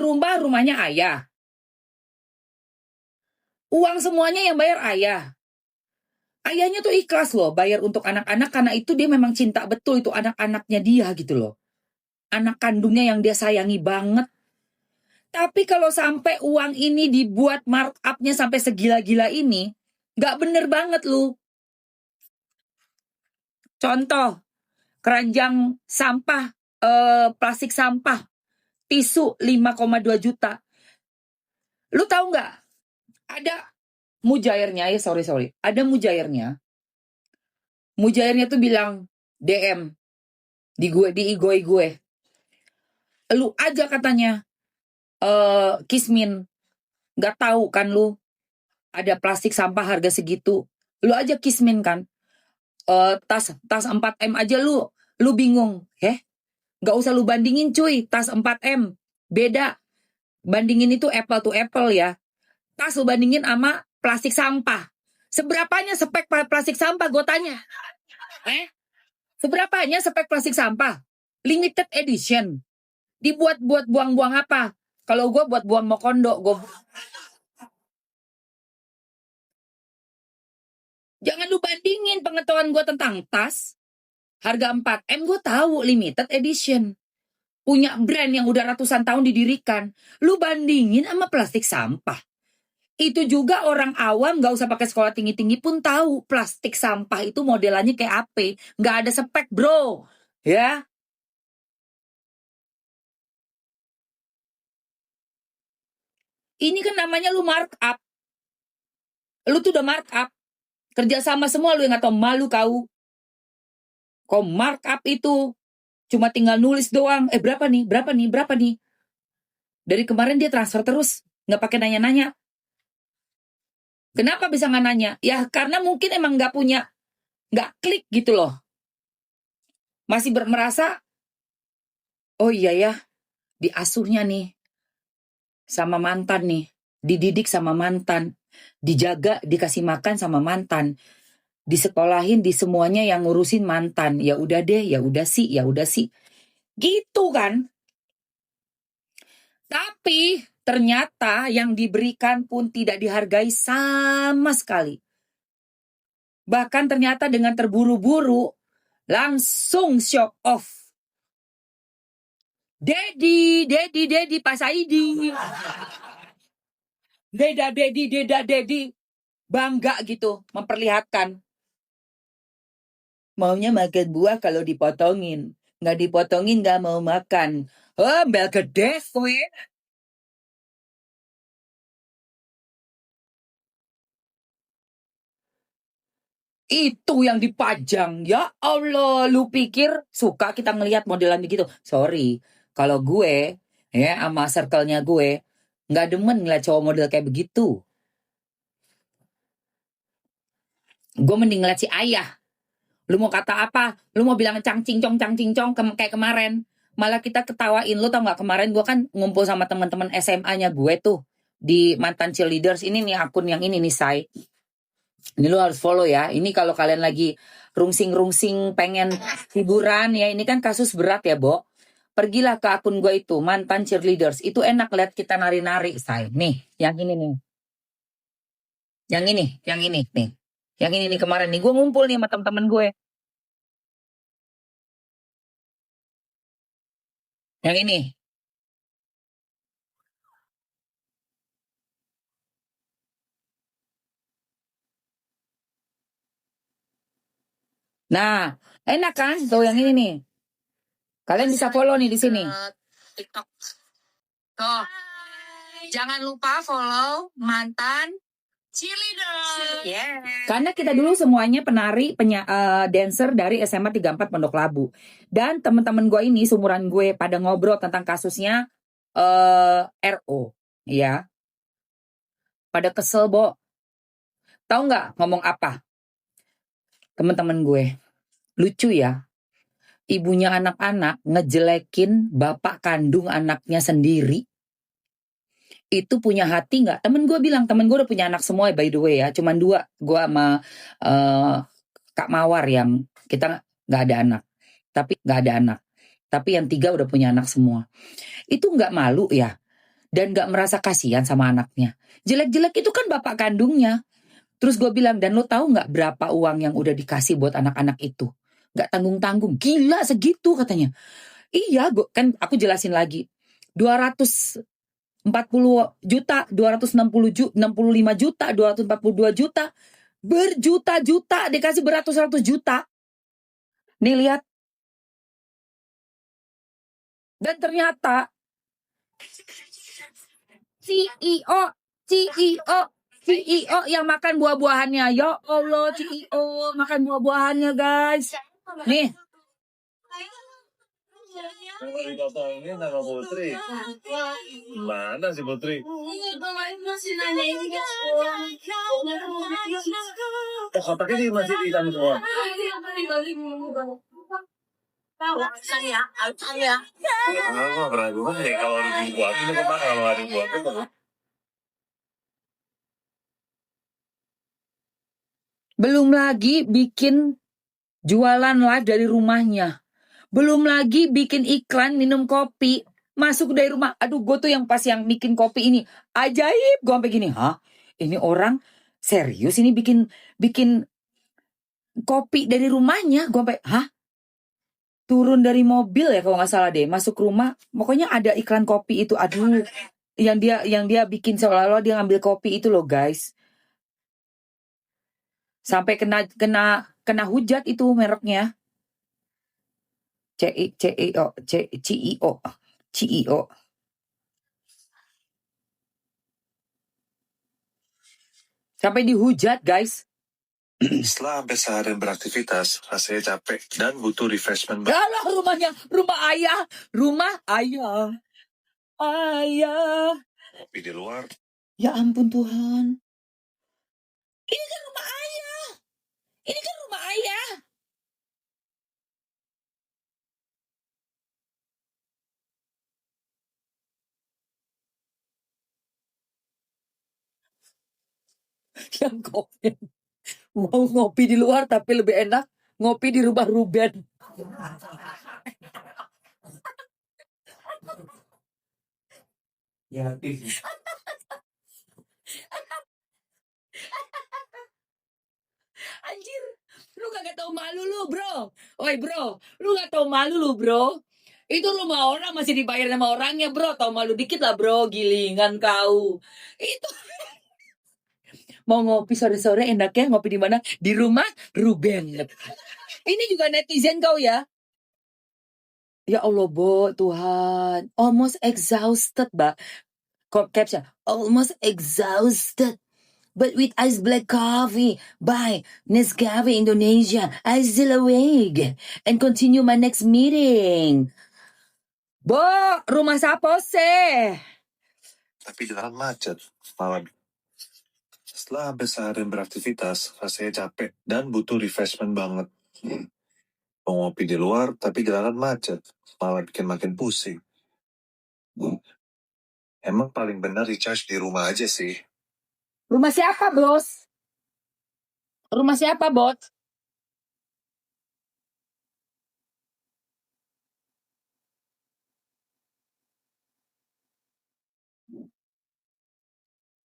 rumah, rumahnya ayah. Uang semuanya yang bayar ayah. Ayahnya tuh ikhlas loh bayar untuk anak-anak karena itu dia memang cinta betul itu anak-anaknya dia gitu loh. Anak kandungnya yang dia sayangi banget. Tapi kalau sampai uang ini dibuat markup-nya sampai segila-gila ini, nggak bener banget lu. Contoh, keranjang sampah, plastik sampah, tisu 5,2 juta. Lu tahu nggak? Ada mujairnya ya, sorry. Ada mujairnya. Mujairnya tuh bilang DM di IG gue. Lu aja katanya Kismin, nggak tahu kan lu ada plastik sampah harga segitu. Lu aja Kismin kan. Tas 4M aja lu bingung. Nggak usah lu bandingin cuy, tas 4M. Beda. Bandingin itu apple to apple ya. Tas lu bandingin sama plastik sampah. Seberapanya spek plastik sampah gue tanya? Seberapanya spek plastik sampah? Limited edition. Dibuat buat buang-buang apa? Kalau gue buat buang mokondo, jangan lu bandingin pengetahuan gue tentang tas. Harga 4M gue tahu limited edition. Punya brand yang udah ratusan tahun didirikan. Lu bandingin sama plastik sampah. Itu juga orang awam gak usah pakai sekolah tinggi-tinggi pun tahu plastik sampah itu modelannya kayak apa. Gak ada spek bro. Ya. Ini kan namanya lu markup. Lu tuh udah markup. Kerjasama semua lu yang gak tau malu kau. Kau markup itu cuma tinggal nulis doang. Berapa nih? Dari kemarin dia transfer terus. Gak pakai nanya-nanya. Kenapa bisa gak nanya? Ya karena mungkin emang gak punya, gak klik gitu loh. Masih merasa, oh iya ya, diasuhnya nih sama mantan nih. Dididik sama mantan. Dijaga, dikasih makan sama mantan. Disekolahin, di semuanya yang ngurusin mantan. Ya udah deh, ya udah sih. Gitu kan. Tapi ternyata yang diberikan pun tidak dihargai sama sekali. Bahkan ternyata dengan terburu-buru langsung show off. Dedi Pak Saidi. Deda Dedi. Bangga gitu memperlihatkan. Maunya makan buah kalau dipotongin. Nggak dipotongin nggak mau makan. Oh, bel gede gue. Itu yang dipajang. Ya Allah, lu pikir suka kita ngelihat modelan begitu? Sorry, kalau gue ya sama circle-nya gue nggak demen ngeliat cowok model kayak begitu. Gue mending ngeliat si ayah. Lu mau kata apa? Lu mau bilang cang cincong kayak kemarin. Malah kita ketawain. Lu tau nggak kemarin gue kan ngumpul sama teman-teman SMA-nya gue tuh di mantan cheerleaders. Ini nih akun yang ini nih Say. Ini lu harus follow ya. Ini kalau kalian lagi rungsing pengen hiburan ya. Ini kan kasus berat ya, Bo. Pergilah ke akun gue itu, mantan cheerleaders. Itu enak lihat kita nari-nari, Say. Nih, yang ini nih. Yang ini nih. Yang ini nih kemarin nih. Gue ngumpul nih sama teman-teman gue. Yang ini. Nah, enak kan? Tuh yang ini nih. Kalian bisa follow nih di sini. TikTok. Tuh. Jangan lupa follow mantan cheerleader. Yeah. Karena kita dulu semuanya penari, dancer dari SMA 34 Pondok Labu. Dan teman-teman gue ini, sumuran gue pada ngobrol tentang kasusnya RO. Ya. Pada kesel, Bo. Tahu nggak ngomong apa? Teman-teman gue. Lucu ya. Ibunya anak-anak ngejelekin bapak kandung anaknya sendiri. Itu punya hati nggak? Temen gue bilang, temen gue udah punya anak semua by the way ya. Cuman 2, gue sama Kak Mawar yang kita nggak ada anak. Tapi yang 3 udah punya anak semua. Itu nggak malu ya? dan gak merasa kasihan sama anaknya. Jelek-jelek itu kan bapak kandungnya. Terus gue bilang, dan lo tahu gak berapa uang yang udah dikasih buat anak-anak itu? Gak tanggung-tanggung. Gila segitu katanya. Iya, kan aku jelasin lagi. 240 juta, 265 juta, 242 juta. Berjuta-juta dikasih beratus-ratus juta. Nih lihat. Dan ternyata CEO yang makan buah-buahannya. Ya Allah, CEO makan buah-buahannya, guys. Nih. Ini nama Putri. Mana si Putri? Kotaknya di masih di dalam semua. Aku pernah gue nih kalau dibuat ini kemana kalau ada dibuat itu? Belum lagi bikin jualan live dari rumahnya. Belum lagi bikin iklan minum kopi. Masuk dari rumah. Aduh, gue tuh yang pas yang bikin kopi ini. Ajaib. Gue sampai gini. Hah? Ini orang serius ini bikin kopi dari rumahnya. Gue sampai, hah? Turun dari mobil ya kalau nggak salah deh. Masuk rumah. Pokoknya ada iklan kopi itu. Aduh. Yang dia bikin seolah-olah dia ngambil kopi itu loh, guys. Sampai kena hujat itu mereknya. CEO. Sampai dihujat, guys. Setelah sampai seharian beraktivitas, rasanya capek dan butuh refreshment. Alah, rumah ayah. Kopi di luar. Ya ampun Tuhan. Ini kan rumah ayah. Yang kopi. Mau ngopi di luar tapi lebih enak ngopi di rumah Ruben. Ya, anjir, lu gak tau malu lu, bro. Oi, bro, lu gak tau malu lu, bro. Itu rumah orang masih dibayar sama orangnya, bro. Tau malu dikit lah, bro. Gilingan kau. Itu mau ngopi sore-sore enaknya ngopi di mana? Di rumah Ruben. Ini juga netizen kau ya. Ya Allah, Bo, Tuhan. Almost exhausted, Mbak. Caption, almost exhausted. But with ice black coffee by Nescafe Indonesia, I still awake and continue my next meeting. Bo, rumah siapa sih? Tapi jalan macet, malam. Setelah habis seharian beraktivitas, rasanya capek dan butuh refreshment banget. Mau ngopi di luar, tapi jalanan macet, malah bikin makin pusing. Emang paling benar recharge di rumah aja sih. Rumah siapa, bos? Rumah siapa, bos?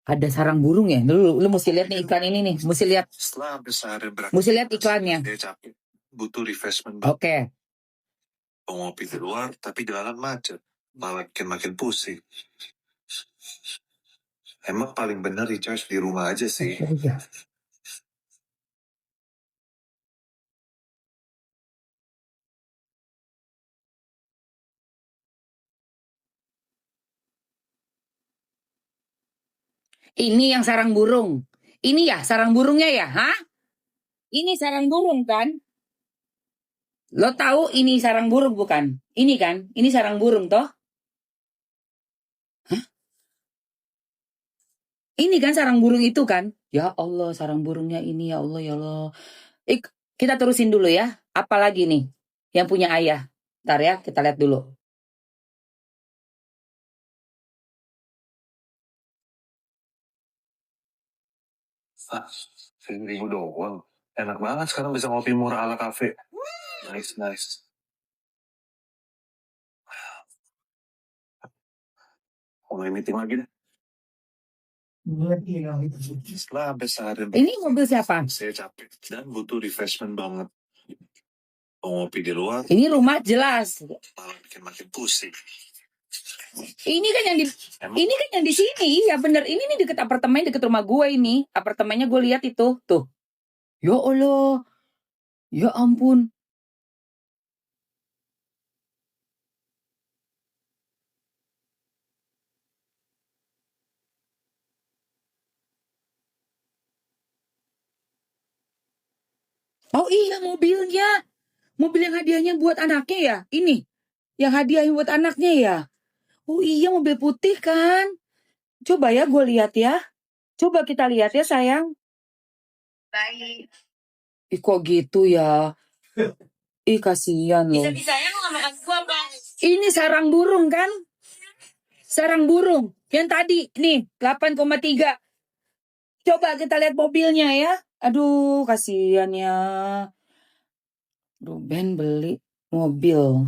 Ada sarang burung ya? Lu mesti lihat nih iklan ini nih. Mesti lihat Setelah habis seharian beraktivitas, mesti lihat iklannya. saya capek, butuh refreshment Oke. banget. Mau ngopi di luar, tapi jalanan macet, malah bikin makin pusing. Emang paling benar recharge di rumah aja sih. Ini yang sarang burung. Ini ya sarang burungnya ya, hah? Ini sarang burung kan? Lo tahu ini sarang burung bukan? Ini kan? Ini sarang burung toh? Hah? Ini kan sarang burung itu kan? Ya Allah, sarang burungnya ini ya Allah, ya Allah. Kita terusin dulu ya. Apalagi nih yang punya ayah? Ntar ya, kita lihat dulu. Ribu doang. Enak banget sekarang bisa ngopi murah ala kafe. Nice. mulai meeting lagi deh. Setelah habis seharian Ini mobil siapa? saya capek dan butuh refreshment banget. Mau ngopi di luar, Ini rumah jelas. malah bikin makin pusing. Ini kan yang di Emang ini kan yang di sini. Ya bener, ini nih deket apartemen, deket rumah gue ini. Apartemennya gue lihat itu. Tuh. Ya Allah. Ya ampun. Oh iya, mobilnya. Mobil yang hadiahnya buat anaknya ya? Ini. Yang hadiah buat anaknya ya? Oh iya, mobil putih kan? Coba ya gue lihat ya. Coba kita lihat ya sayang. Baik. Ih kok gitu ya? Ih kasihan loh. Bisa-bisanya lu gak makan gua, Bang. Ini sarang burung kan? Sarang burung. Yang tadi nih 8,3. Coba kita lihat mobilnya ya. Aduh kasihan ya. Ruben beli mobil.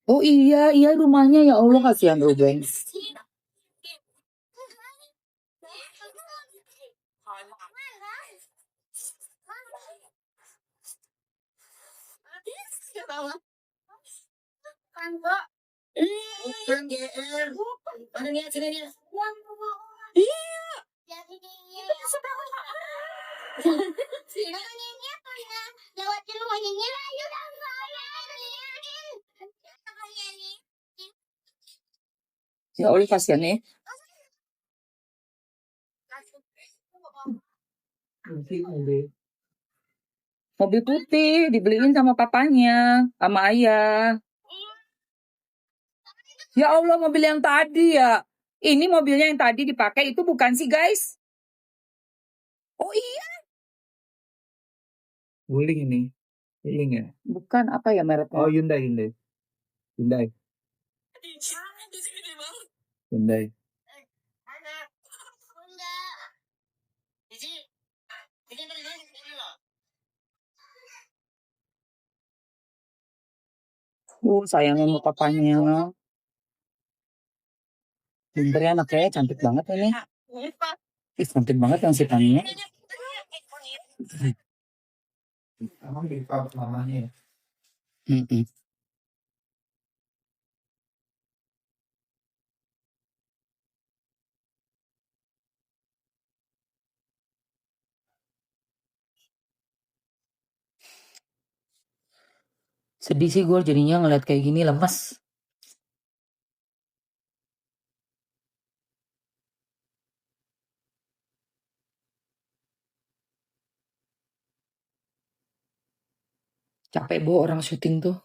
Oh iya, iya rumahnya ya Allah kasihan Ruben. Bukan GR. Mana nih sini dia? Ya Allah kasihan nih. Mobil putih dibeliin sama papanya, sama ayah. Ya Allah mobil yang tadi ya. Ini mobilnya yang tadi dipakai itu bukan sih guys? Oh iya. Wuling ini. Wuling ya? Bukan apa ya mereknya? Oh Hyundai. Hyundai. Sayang sama papanya. Pinter ya anaknya, cantik banget ini. Ih, cantik banget yang si Tania. Emang di pabrik mamanya ya? Sedih sih gue jadinya ngeliat kayak gini lemes. Capek bawa orang syuting tuh.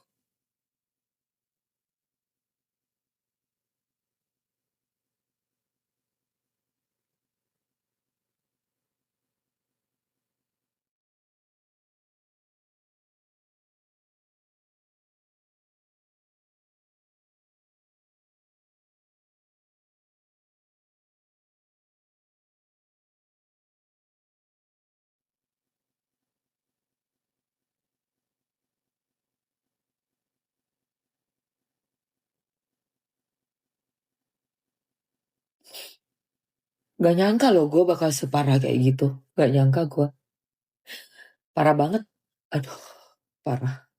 Gak nyangka loh gue bakal separah kayak gitu. Gak nyangka gue. Parah banget. Aduh, parah.